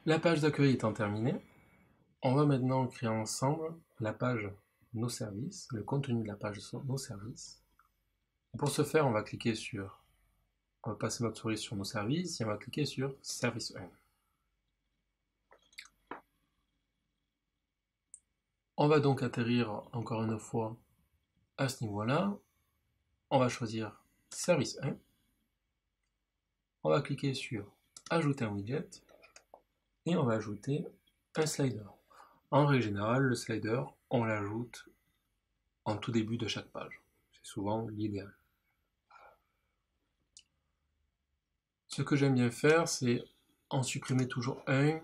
La page d'accueil étant terminée, on va maintenant créer ensemble la page Nos services, le contenu de la page Nos services. Pour ce faire, on va passer notre souris sur Nos services et on va cliquer sur Service 1. On va donc atterrir encore une fois à ce niveau-là. On va choisir Service 1. On va cliquer sur Ajouter un widget et on va ajouter un slider. En règle générale, le slider, on l'ajoute en tout début de chaque page. C'est souvent l'idéal. Ce que j'aime bien faire, c'est en supprimer toujours un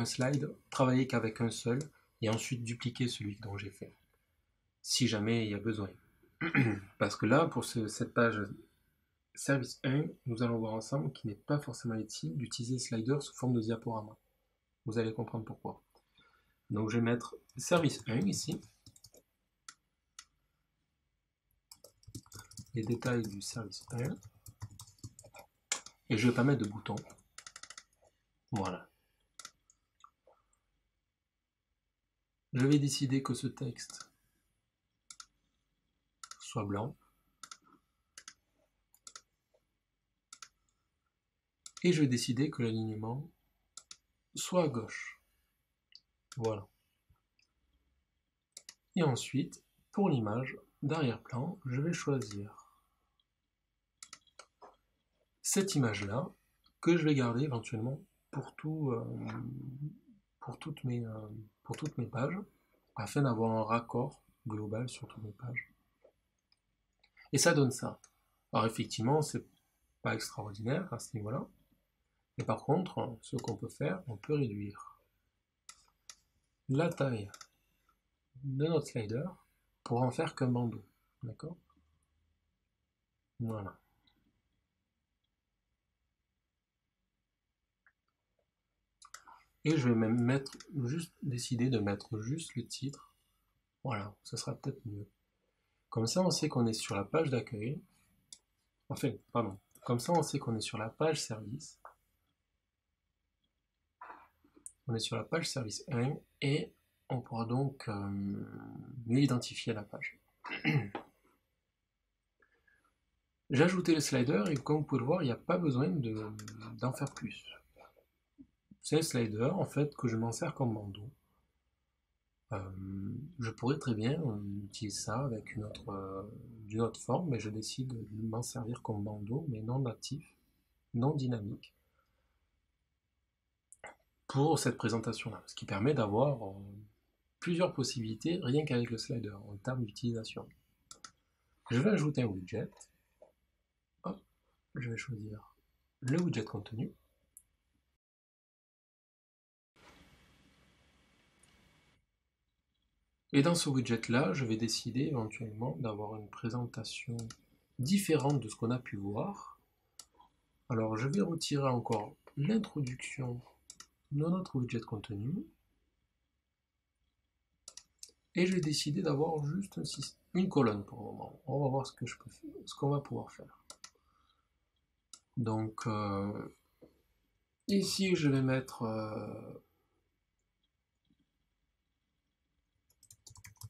slide, travailler qu'avec un seul, et ensuite dupliquer celui dont j'ai fait, si jamais il y a besoin. Parce que là, pour cette page Service 1, nous allons voir ensemble qu'il n'est pas forcément utile d'utiliser slider sous forme de diaporama. Vous allez comprendre pourquoi. Donc je vais mettre Service 1 ici, les détails du Service 1, et je ne vais pas mettre de bouton. Voilà. Je vais décider que ce texte soit blanc. Et je vais décider que l'alignement soit à gauche. Voilà. Et ensuite, pour l'image d'arrière-plan, je vais choisir cette image-là, que je vais garder éventuellement pour toutes mes pages, afin d'avoir un raccord global sur toutes mes pages. Et ça donne ça. Alors effectivement, c'est pas extraordinaire à ce niveau-là. Mais par contre, ce qu'on peut faire, on peut réduire la taille de notre slider pour en faire qu'un bandeau. D'accord? Voilà. Et je vais même décider de mettre juste le titre. Voilà, ce sera peut-être mieux. Comme ça, on sait qu'on est sur la page d'accueil. Enfin, pardon. Comme ça, on sait qu'on est sur la page service. On est sur la page service 1 et on pourra donc mieux identifier la page. J'ai ajouté le slider et comme vous pouvez le voir, il n'y a pas besoin d'en faire plus. C'est le slider en fait que je m'en sers comme bandeau. Je pourrais très bien utiliser ça avec d'une autre forme, mais je décide de m'en servir comme bandeau, mais non natif, non dynamique, pour cette présentation-là, ce qui permet d'avoir plusieurs possibilités rien qu'avec le slider en termes d'utilisation. Je vais ajouter un widget. Hop, je vais choisir le widget contenu. Et dans ce widget-là, je vais décider éventuellement d'avoir une présentation différente de ce qu'on a pu voir. Alors, je vais retirer encore l'introduction de notre widget contenu. Et je vais décider d'avoir juste une colonne pour le moment. On va voir ce qu'on va pouvoir faire. Donc, ici, je vais mettre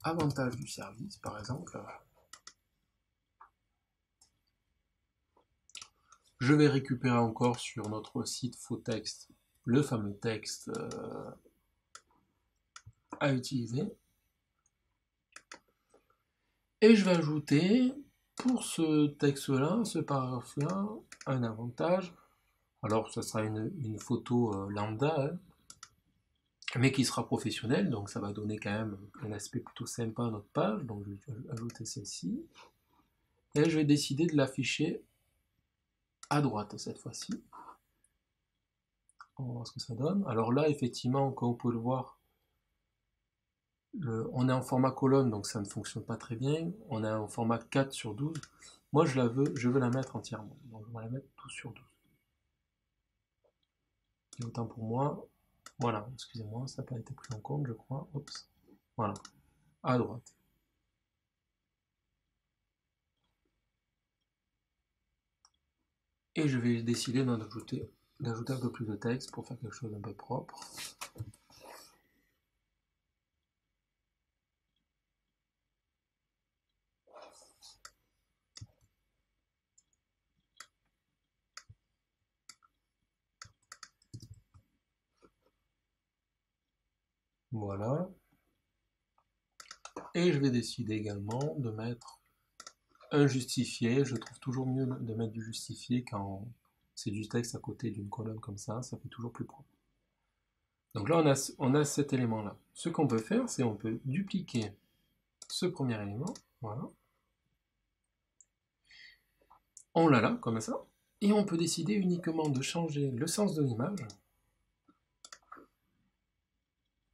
avantage du service, par exemple. Je vais récupérer encore sur notre site faux texte le fameux texte à utiliser. Et je vais ajouter pour ce texte-là, ce paragraphe-là, un avantage. Alors, ce sera une photo lambda, hein, mais qui sera professionnelle, donc ça va donner quand même un aspect plutôt sympa à notre page. Donc, je vais ajouter celle-ci. Et je vais décider de l'afficher à droite cette fois-ci. On va voir ce que ça donne. Alors là, effectivement, comme vous pouvez le voir, on est en format colonne, donc ça ne fonctionne pas très bien. On est en format 4/12. Moi, je veux la mettre entièrement. Donc, je vais la mettre tout sur 12. Et autant pour moi. Voilà, excusez-moi, ça n'a pas été pris en compte, je crois. Oups. Voilà, à droite. Et je vais décider d'ajouter un peu plus de texte pour faire quelque chose d'un peu propre. Voilà. Et je vais décider également de mettre un justifié. Je trouve toujours mieux de mettre du justifié quand c'est du texte à côté d'une colonne comme ça fait toujours plus propre. Donc là, on a cet élément-là. Ce qu'on peut faire, c'est on peut dupliquer ce premier élément. Voilà. On l'a là, comme ça. Et on peut décider uniquement de changer le sens de l'image,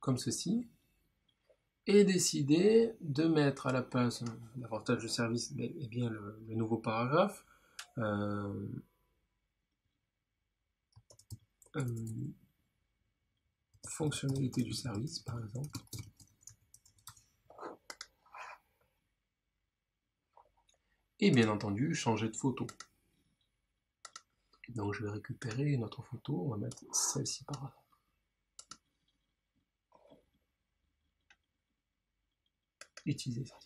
comme ceci, et décider de mettre à la place l'avantage de service, eh bien le nouveau paragraphe, fonctionnalité du service, par exemple. Et bien entendu, changer de photo. Donc je vais récupérer une autre photo, on va mettre celle-ci par là. Utiliser ça.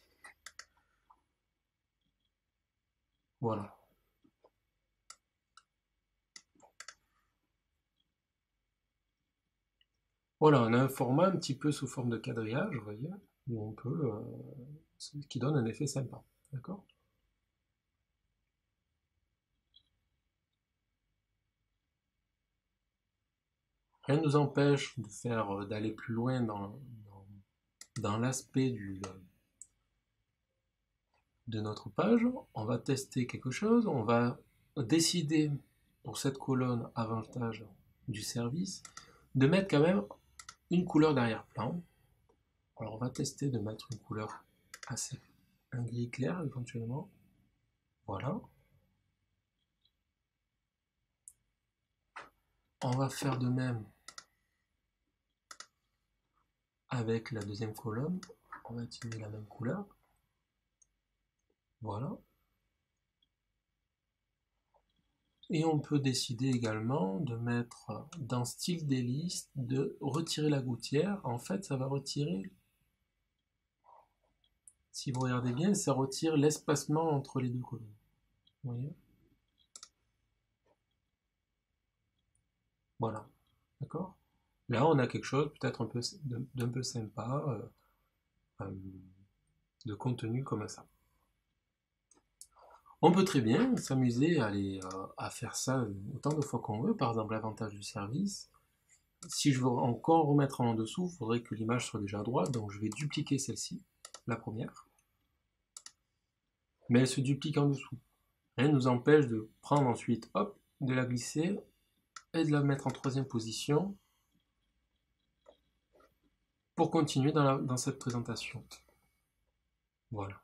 Voilà. Voilà, on a un format un petit peu sous forme de quadrillage, vous voyez, où on peut, ce qui donne un effet sympa, d'accord? Rien ne nous empêche de faire, d'aller plus loin dans l'aspect de notre page. On va tester quelque chose, on va décider pour cette colonne avantage du service de mettre quand même une couleur d'arrière-plan. Alors on va tester de mettre une couleur assez, un gris clair éventuellement. Voilà. On va faire de même avec la deuxième colonne. On va utiliser la même couleur. Voilà. Et on peut décider également de mettre dans style des listes, de retirer la gouttière. En fait, ça va retirer, si vous regardez bien, ça retire l'espacement entre les deux colonnes. Vous voyez? Voilà. D'accord? Là, on a quelque chose peut-être d'un peu sympa, de contenu comme ça. On peut très bien s'amuser à faire ça autant de fois qu'on veut, par exemple l'avantage du service. Si je veux encore remettre en dessous, il faudrait que l'image soit déjà à droite, donc je vais dupliquer celle-ci, la première. Mais elle se duplique en dessous. Rien ne nous empêche de prendre ensuite, hop, de la glisser et de la mettre en troisième position pour continuer dans cette présentation. Voilà.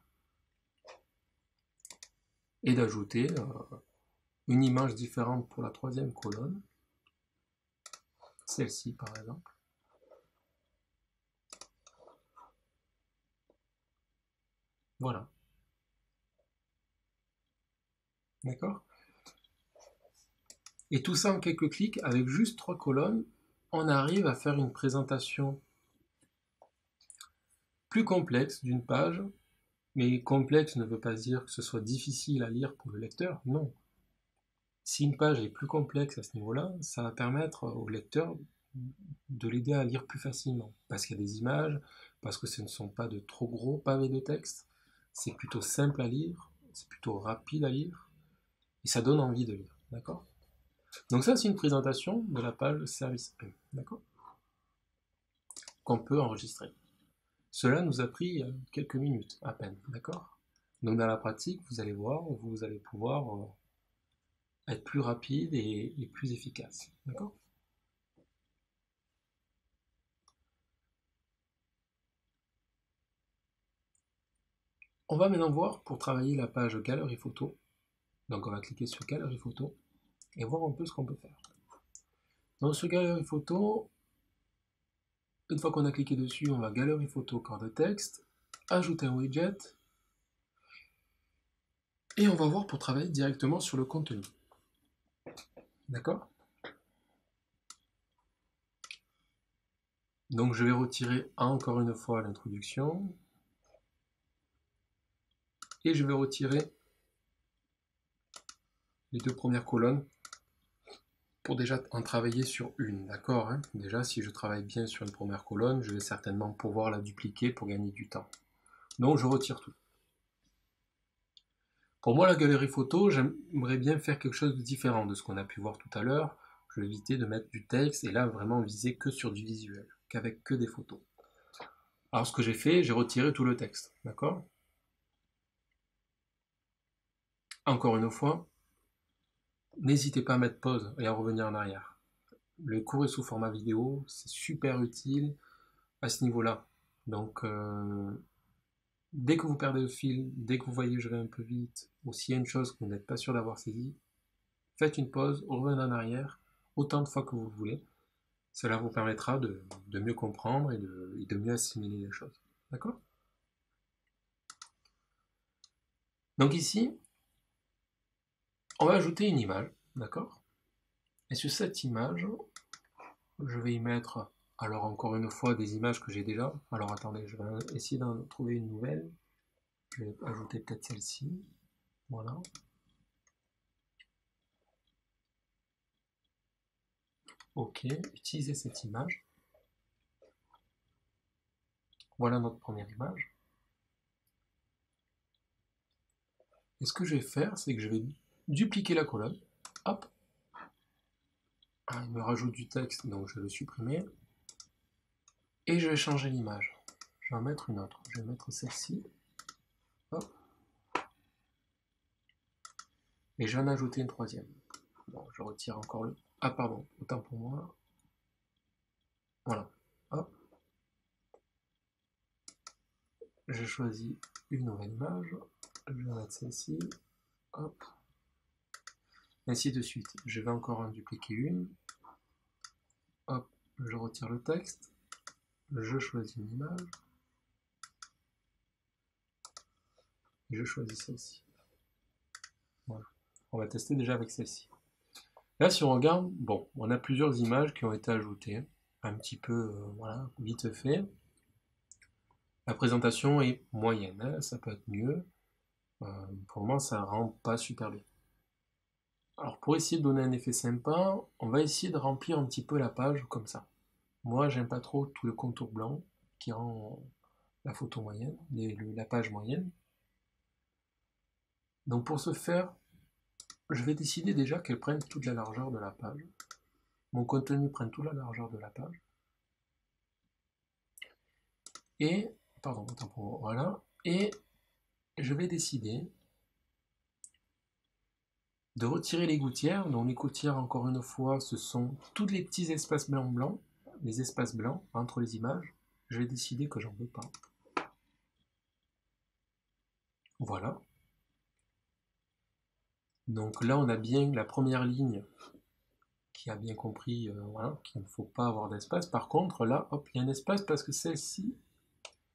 Et d'ajouter une image différente pour la troisième colonne, celle-ci par exemple. Voilà. D'accord? Et tout ça en quelques clics, avec juste 3 colonnes, on arrive à faire une présentation plus complexe d'une page, mais complexe ne veut pas dire que ce soit difficile à lire pour le lecteur, non. Si une page est plus complexe à ce niveau-là, ça va permettre au lecteur de l'aider à lire plus facilement, parce qu'il y a des images, parce que ce ne sont pas de trop gros pavés de texte, c'est plutôt simple à lire, c'est plutôt rapide à lire, et ça donne envie de lire, d'accord? Donc ça, c'est une présentation de la page service 1, d'accord? Qu'on peut enregistrer. Cela nous a pris quelques minutes à peine, d'accord? Donc dans la pratique, vous allez voir, vous allez pouvoir être plus rapide et plus efficace, d'accord? On va maintenant voir pour travailler la page Galerie Photo. Donc on va cliquer sur Galerie Photo et voir un peu ce qu'on peut faire. Donc sur Galerie Photo, une fois qu'on a cliqué dessus, on va Galerie Photo, corps de texte, ajouter un widget, et on va voir pour travailler directement sur le contenu. D'accord? Donc je vais retirer encore une fois l'introduction. Et je vais retirer les deux premières colonnes pour déjà en travailler sur une, d'accord, hein? Déjà, si je travaille bien sur une première colonne, je vais certainement pouvoir la dupliquer pour gagner du temps. Donc je retire tout. Pour moi, la galerie photo, j'aimerais bien faire quelque chose de différent de ce qu'on a pu voir tout à l'heure. Je vais éviter de mettre du texte et là vraiment viser que sur du visuel, qu'avec que des photos. Alors ce que j'ai fait, j'ai retiré tout le texte, d'accord? Encore une fois, n'hésitez pas à mettre pause et à revenir en arrière. Le cours est sous format vidéo, c'est super utile à ce niveau-là. Donc, dès que vous perdez le fil, dès que vous voyez que je vais un peu vite, ou s'il y a une chose que vous n'êtes pas sûr d'avoir saisie, faites une pause, revenez en arrière, autant de fois que vous voulez. Cela vous permettra de mieux comprendre et de mieux assimiler les choses. D'accord? Donc ici, on va ajouter une image, d'accord? Et sur cette image, je vais y mettre, alors encore une fois, des images que j'ai déjà. Alors attendez, je vais essayer d'en trouver une nouvelle. Je vais ajouter peut-être celle-ci. Voilà. Ok, utiliser cette image. Voilà notre première image. Et ce que je vais faire, c'est que je vais dupliquer la colonne. Hop. Ah, il me rajoute du texte, donc je vais le supprimer. Et je vais changer l'image. Je vais en mettre une autre. Je vais mettre celle-ci. Hop. Et je vais en ajouter une troisième. Bon, je retire encore le... Ah pardon, autant pour moi. Voilà. Hop. Je choisis une nouvelle image. Je vais mettre celle-ci. Hop. Ainsi de suite. Je vais encore en dupliquer une. Hop. Je retire le texte. Je choisis une image. Et je choisis celle-ci. Voilà. On va tester déjà avec celle-ci. Là, si on regarde, bon, on a plusieurs images qui ont été ajoutées. Un petit peu, voilà, vite fait. La présentation est moyenne, hein, ça peut être mieux. Pour moi, ça rend pas super bien. Alors, pour essayer de donner un effet sympa, on va essayer de remplir un petit peu la page comme ça. Moi, j'aime pas trop tout le contour blanc qui rend la photo moyenne, la page moyenne. Donc, pour ce faire, je vais décider déjà qu'elle prenne toute la largeur de la page. Mon contenu prenne toute la largeur de la page. Et, pardon, autant pour moi, voilà. Et je vais décider de retirer les gouttières. Donc les gouttières, encore une fois, ce sont tous les petits espaces blancs, les espaces blancs entre les images. Je vais décider que j'en veux pas. Voilà. Donc là, on a bien la première ligne qui a bien compris voilà, qu'il ne faut pas avoir d'espace. Par contre, là, hop, il y a un espace parce que celle-ci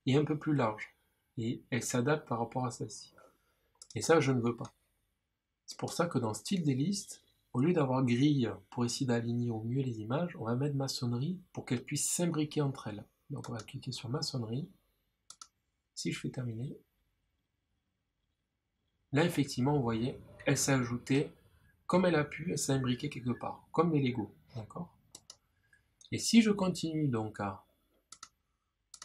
est un peu plus large. Et elle s'adapte par rapport à celle-ci. Et ça, je ne veux pas. C'est pour ça que dans style des listes, au lieu d'avoir grille pour essayer d'aligner au mieux les images, on va mettre maçonnerie pour qu'elles puissent s'imbriquer entre elles. Donc on va cliquer sur maçonnerie. Si je fais terminer, là effectivement vous voyez, elle s'est ajoutée comme elle a pu, elle s'est imbriquée quelque part, comme les Lego. D'accord. Et si je continue donc à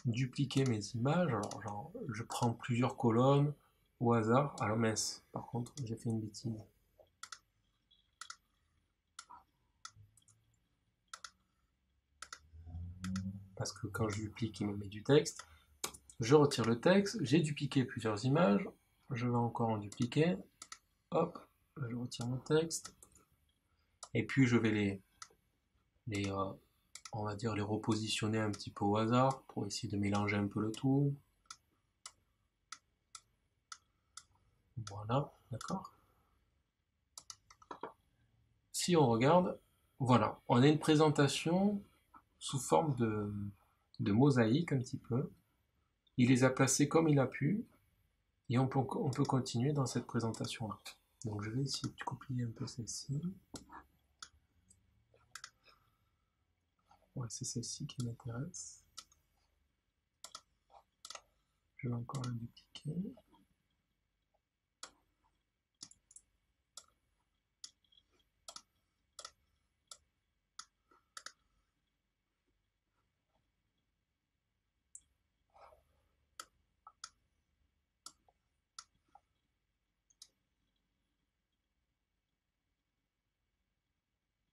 dupliquer mes images, alors genre, je prends plusieurs colonnes au hasard. Alors mince, par contre j'ai fait une bêtise. Parce que quand je duplique, il me met du texte. Je retire le texte, j'ai dupliqué plusieurs images, je vais encore en dupliquer, hop, je retire mon texte, et puis je vais on va dire les repositionner un petit peu au hasard, pour essayer de mélanger un peu le tout. Voilà, d'accord. Si on regarde, voilà, on a une présentation sous forme de mosaïque un petit peu. Il les a placés comme il a pu, et on peut continuer dans cette présentation-là. Donc je vais essayer de copier un peu celle-ci. Ouais, c'est celle-ci qui m'intéresse. Je vais encore la dupliquer.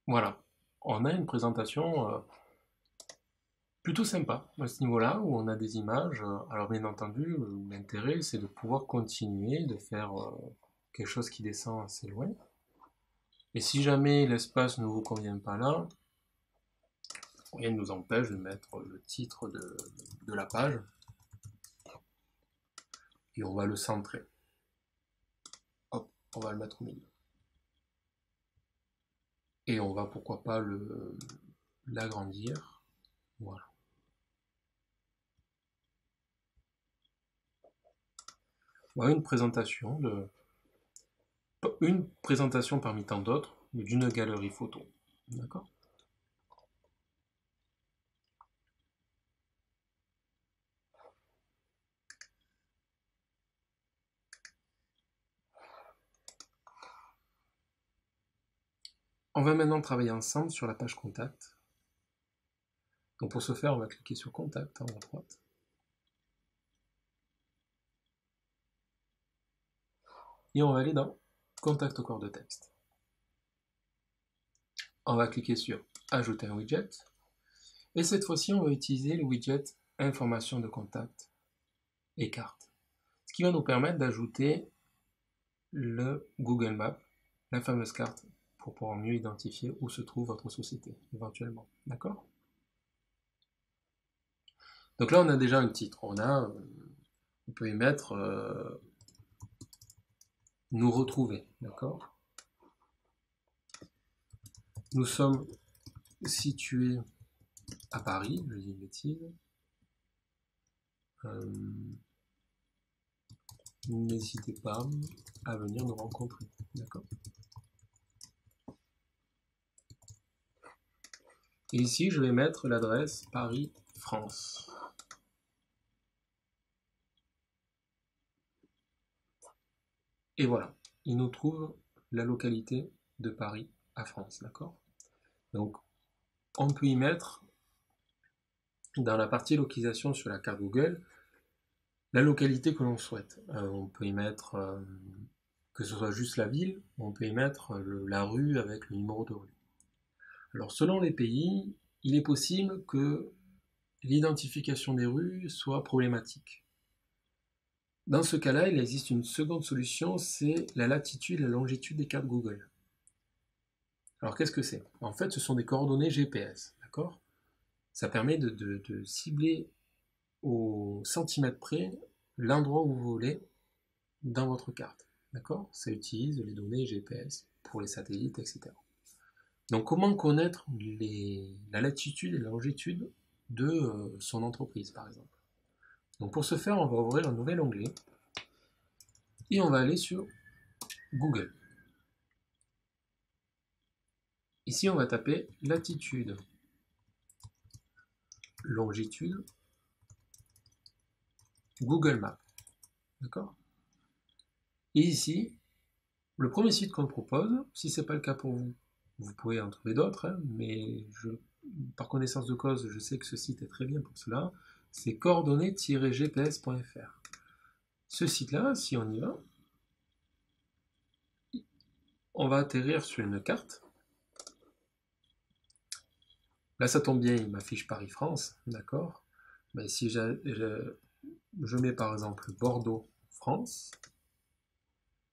Voilà, on a une présentation plutôt sympa à ce niveau-là, où on a des images. Alors bien entendu, l'intérêt c'est de pouvoir continuer, de faire quelque chose qui descend assez loin. Et si jamais l'espace ne vous convient pas là, rien ne nous empêche de mettre le titre de la page et on va le centrer. Hop, on va le mettre au milieu. Et on va pourquoi pas l'agrandir. Voilà. Voilà une présentation parmi tant d'autres d'une galerie photo. D'accord? On va maintenant travailler ensemble sur la page contact. Donc pour ce faire, on va cliquer sur contact en haut à droite. Et on va aller dans contact au corps de texte. On va cliquer sur ajouter un widget. Et cette fois-ci, on va utiliser le widget information de contact et carte. Ce qui va nous permettre d'ajouter le Google Maps, la fameuse carte, pour pouvoir mieux identifier où se trouve votre société, éventuellement. D'accord? Donc là, on a déjà un titre. On peut y mettre nous retrouver. D'accord? Nous sommes situés à Paris, je dis une bêtise. N'hésitez pas à venir nous rencontrer. D'accord? Et ici, je vais mettre l'adresse Paris, France. Et voilà, il nous trouve la localité de Paris à France, d'accord? Donc, on peut y mettre, dans la partie localisation sur la carte Google, la localité que l'on souhaite. On peut y mettre que ce soit juste la ville, on peut y mettre la rue avec le numéro de rue. Alors, selon les pays, il est possible que l'identification des rues soit problématique. Dans ce cas-là, il existe une seconde solution, c'est la latitude et la longitude des cartes Google. Alors qu'est-ce que c'est? En fait, ce sont des coordonnées GPS, d'accord? Ça permet de cibler au centimètre près l'endroit où vous voulez dans votre carte, d'accord? Ça utilise les données GPS pour les satellites, etc. Donc comment connaître la latitude et la longitude de son entreprise, par exemple? Donc pour ce faire, on va ouvrir un nouvel onglet et on va aller sur Google. Ici, on va taper latitude, longitude, Google Maps. D'accord? Et ici, le premier site qu'on propose, si ce n'est pas le cas pour vous, vous pouvez en trouver d'autres, hein, mais par connaissance de cause, je sais que ce site est très bien pour cela, c'est coordonnées-gps.fr. Ce site-là, si on y va, on va atterrir sur une carte. Là, ça tombe bien, il m'affiche Paris-France, d'accord? Mais si je mets par exemple Bordeaux-France,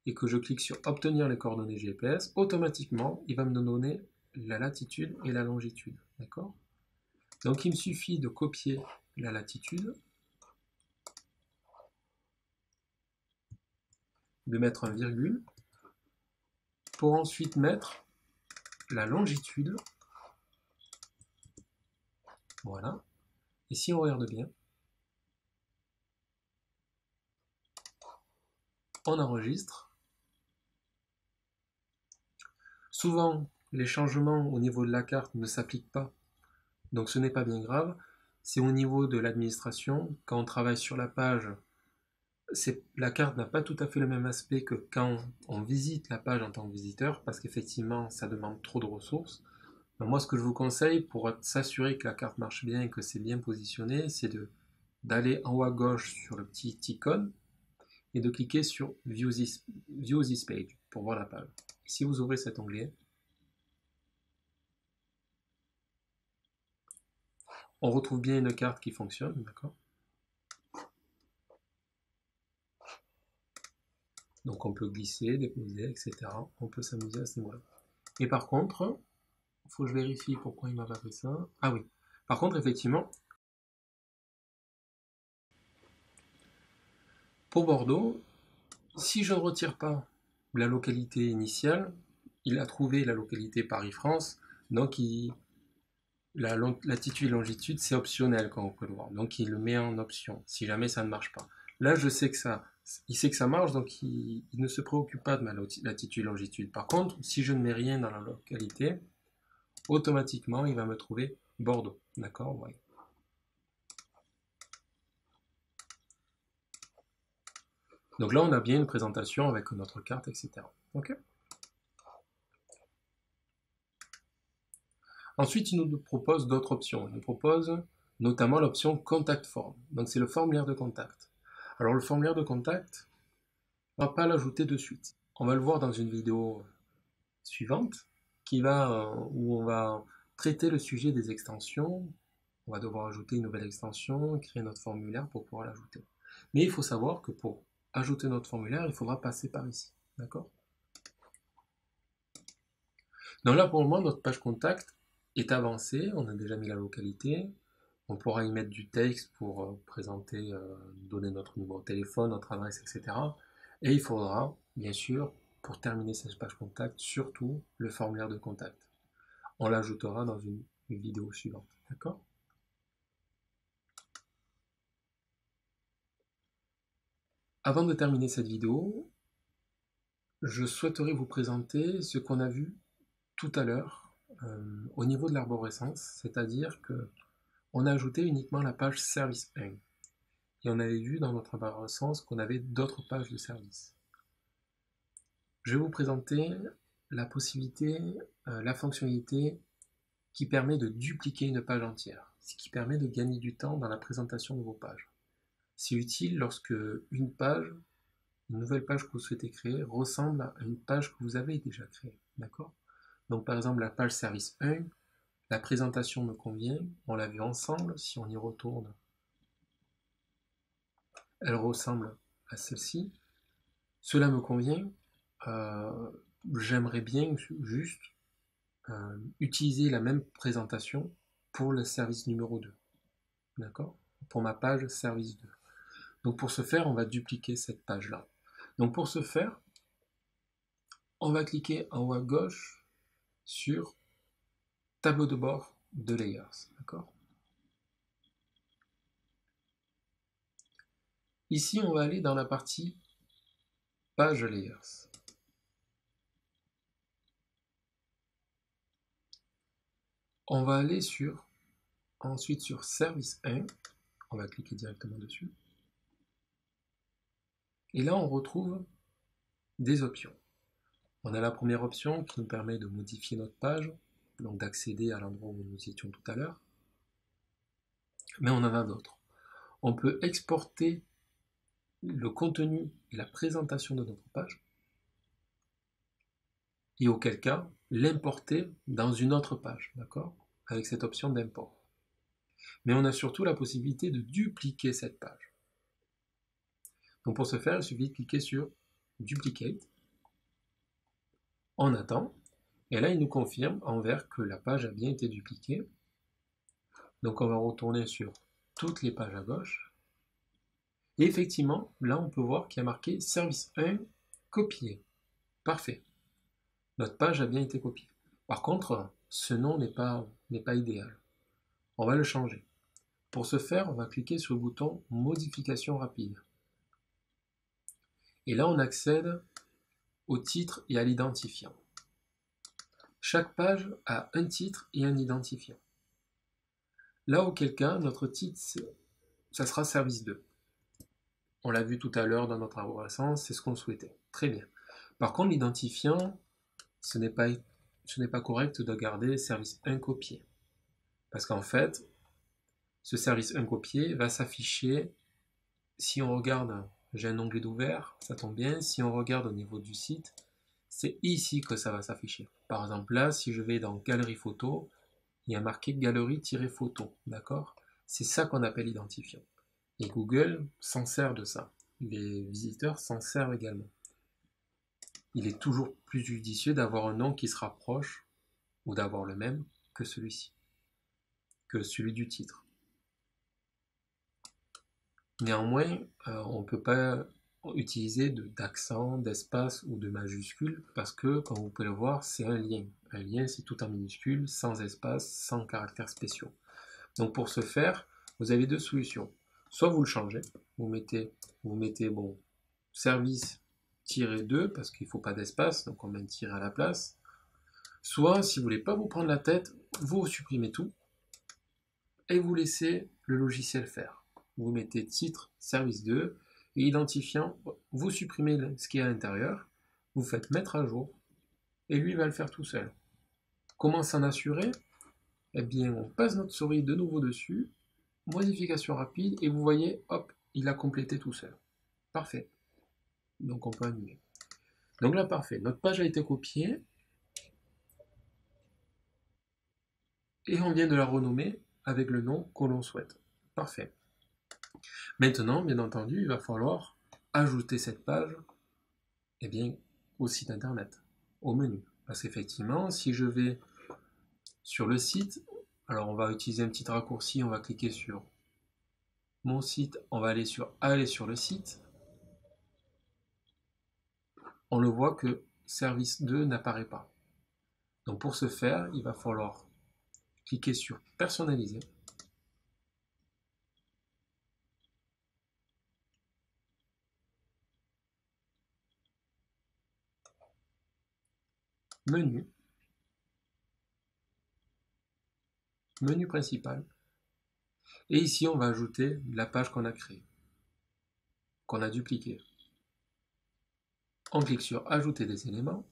et que je clique sur obtenir les coordonnées GPS, automatiquement, il va me donner la latitude et la longitude. D'accord? Donc, il me suffit de copier la latitude, de mettre un virgule, pour ensuite mettre la longitude. Voilà. Et si on regarde bien, on enregistre. Souvent, les changements au niveau de la carte ne s'appliquent pas Donc ce n'est pas bien grave. C'est au niveau de l'administration. Quand on travaille sur la page, la carte n'a pas tout à fait le même aspect que quand on visite la page en tant que visiteur, parce qu'effectivement, ça demande trop de ressources. Donc moi, ce que je vous conseille pour s'assurer que la carte marche bien et que c'est bien positionné, c'est d'aller en haut à gauche sur le petit icône et de cliquer sur View this page pour voir la page. Si vous ouvrez cet onglet, on retrouve bien une carte qui fonctionne, d'accord? Donc on peut glisser, déposer, etc. On peut s'amuser à ce niveau-là. Et par contre, il faut que je vérifie pourquoi il m'a pas fait ça. Ah oui. Par contre, effectivement, pour Bordeaux, si je ne retire pas la localité initiale, il a trouvé la localité Paris-France, donc la latitude et longitude, c'est optionnel quand on peut le voir. Donc il le met en option, si jamais ça ne marche pas. Là, je sais que il sait que ça marche, donc il ne se préoccupe pas de ma latitude et longitude. Par contre, si je ne mets rien dans la localité, automatiquement, il va me trouver Bordeaux. D'accord, ouais. Donc là, on a bien une présentation avec notre carte, etc. Ok. Ensuite, il nous propose d'autres options. Il nous propose notamment l'option Contact Form. Donc c'est le formulaire de contact. Alors le formulaire de contact, on ne va pas l'ajouter de suite. On va le voir dans une vidéo suivante où on va traiter le sujet des extensions. On va devoir ajouter une nouvelle extension, créer notre formulaire pour pouvoir l'ajouter. Mais il faut savoir que pour ajouter notre formulaire, il faudra passer par ici. D'accord? Donc là, pour le moment, notre page contact est avancée. On a déjà mis la localité. On pourra y mettre du texte pour présenter, donner notre numéro de téléphone, notre adresse, etc. Et il faudra, bien sûr, pour terminer cette page contact, surtout le formulaire de contact. On l'ajoutera dans une vidéo suivante. D'accord? Avant de terminer cette vidéo, je souhaiterais vous présenter ce qu'on a vu tout à l'heure au niveau de l'arborescence, c'est-à-dire que on a ajouté uniquement la page service 1. Et on avait vu dans notre arborescence qu'on avait d'autres pages de service. Je vais vous présenter la possibilité, la fonctionnalité qui permet de dupliquer une page entière, ce qui permet de gagner du temps dans la présentation de vos pages. C'est utile lorsque une nouvelle page que vous souhaitez créer, ressemble à une page que vous avez déjà créée. D'accord? Donc par exemple la page service 1, la présentation me convient, on l'a vu ensemble, si on y retourne, elle ressemble à celle-ci. Cela me convient, j'aimerais bien juste utiliser la même présentation pour le service numéro 2. D'accord? Pour ma page service 2. Donc pour ce faire, on va dupliquer cette page-là. Donc pour ce faire, on va cliquer en haut à gauche sur tableau de bord de layers. D'accord? Ici, on va aller dans la partie page layers. On va aller ensuite sur service 1. On va cliquer directement dessus. Et là, on retrouve des options. On a la première option qui nous permet de modifier notre page, donc d'accéder à l'endroit où nous étions tout à l'heure. Mais on en a d'autres. On peut exporter le contenu et la présentation de notre page, et auquel cas, l'importer dans une autre page, d'accord? Avec cette option d'import. Mais on a surtout la possibilité de dupliquer cette page. Donc pour ce faire, il suffit de cliquer sur Duplicate. On attend, et là il nous confirme en vert que la page a bien été dupliquée. Donc on va retourner sur toutes les pages à gauche. Et effectivement, là on peut voir qu'il y a marqué service 1 copié. Parfait. Notre page a bien été copiée. Par contre, ce nom n'est pas idéal. On va le changer. Pour ce faire, on va cliquer sur le bouton Modification rapide. Et là, on accède au titre et à l'identifiant. Chaque page a un titre et un identifiant. Là, auquel cas, notre titre, ça sera service 2. On l'a vu tout à l'heure dans notre arborescence, c'est ce qu'on souhaitait. Très bien. Par contre, l'identifiant, ce n'est pas correct de garder service 1 copié. Parce qu'en fait, ce service 1 copié va s'afficher, si on regarde, j'ai un onglet d'ouvert, ça tombe bien, si on regarde au niveau du site, c'est ici que ça va s'afficher. Par exemple là, si je vais dans Galerie Photo, il y a marqué Galerie-photo, d'accord? C'est ça qu'on appelle identifiant. Et Google s'en sert de ça. Les visiteurs s'en servent également. Il est toujours plus judicieux d'avoir un nom qui se rapproche, ou d'avoir le même, que celui-ci, que celui du titre. Néanmoins, on ne peut pas utiliser d'accent, d'espace ou de majuscule parce que, comme vous pouvez le voir, c'est un lien. Un lien, c'est tout en minuscule, sans espace, sans caractères spéciaux. Donc pour ce faire, vous avez deux solutions. Soit vous le changez, vous mettez bon, service-2 parce qu'il ne faut pas d'espace, donc on met un tiret à la place. Soit, si vous ne voulez pas vous prendre la tête, vous supprimez tout et vous laissez le logiciel faire. Vous mettez titre, service 2, et identifiant, vous supprimez ce qui est à l'intérieur, vous faites mettre à jour, et lui va le faire tout seul. Comment s'en assurer? Eh bien, on passe notre souris de nouveau dessus, modification rapide, et vous voyez, hop, il a complété tout seul. Parfait. Donc on peut annuler. Donc là, parfait. Notre page a été copiée, et on vient de la renommer avec le nom que l'on souhaite. Parfait. Maintenant, bien entendu, il va falloir ajouter cette page au site internet, au menu. Parce qu'effectivement, si je vais sur le site, alors on va utiliser un petit raccourci, on va cliquer sur mon site, on va aller sur le site. On le voit que service 2 n'apparaît pas. Donc pour ce faire, il va falloir cliquer sur personnaliser. Menu. Menu principal. Et ici, on va ajouter la page qu'on a créée, qu'on a dupliquée. On clique sur ajouter des éléments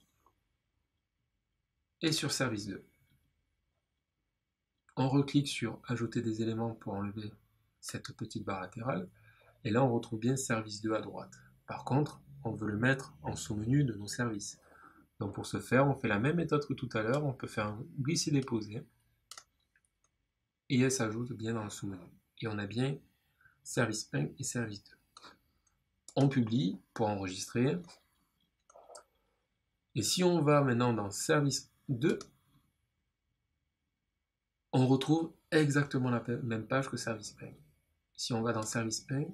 et sur service 2. On reclique sur ajouter des éléments pour enlever cette petite barre latérale. Et là, on retrouve bien service 2 à droite. Par contre, on veut le mettre en sous-menu de nos services. Donc pour ce faire, on fait la même méthode que tout à l'heure. On peut faire un glisser-déposer. Et elle s'ajoute bien dans le sous-menu. Et on a bien service 1 et service 2. On publie pour enregistrer. Et si on va maintenant dans service 2, on retrouve exactement la même page que service 1. Si on va dans service 1,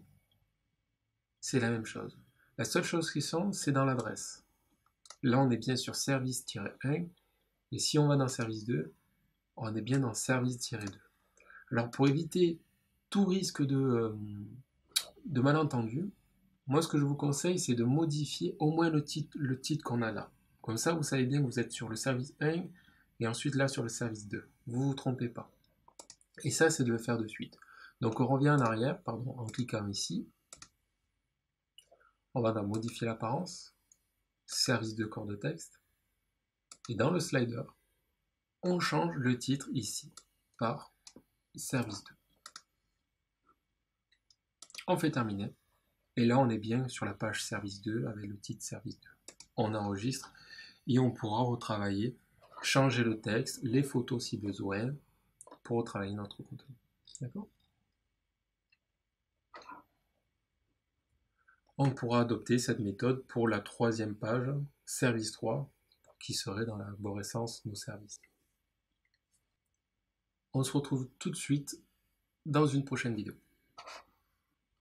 c'est la même chose. La seule chose qui change, c'est dans l'adresse. Là, on est bien sur service-1. Et si on va dans service 2, on est bien dans service-2. Alors, pour éviter tout risque de malentendu, moi, ce que je vous conseille, c'est de modifier au moins le titre qu'on a là. Comme ça, vous savez bien que vous êtes sur le service 1 et ensuite là sur le service 2. Vous ne vous trompez pas. Et ça, c'est de le faire de suite. Donc, on revient en arrière, en cliquant ici. On va dans modifier l'apparence, service de corps de texte. Et dans le slider, on change le titre ici par service 2. On fait terminer. Et là, on est bien sur la page service 2 avec le titre service 2. On enregistre et on pourra retravailler, changer le texte, les photos si besoin, pour retravailler notre contenu. D'accord ? On pourra adopter cette méthode pour la troisième page, service 3, qui serait dans l'arborescence nos services. On se retrouve tout de suite dans une prochaine vidéo.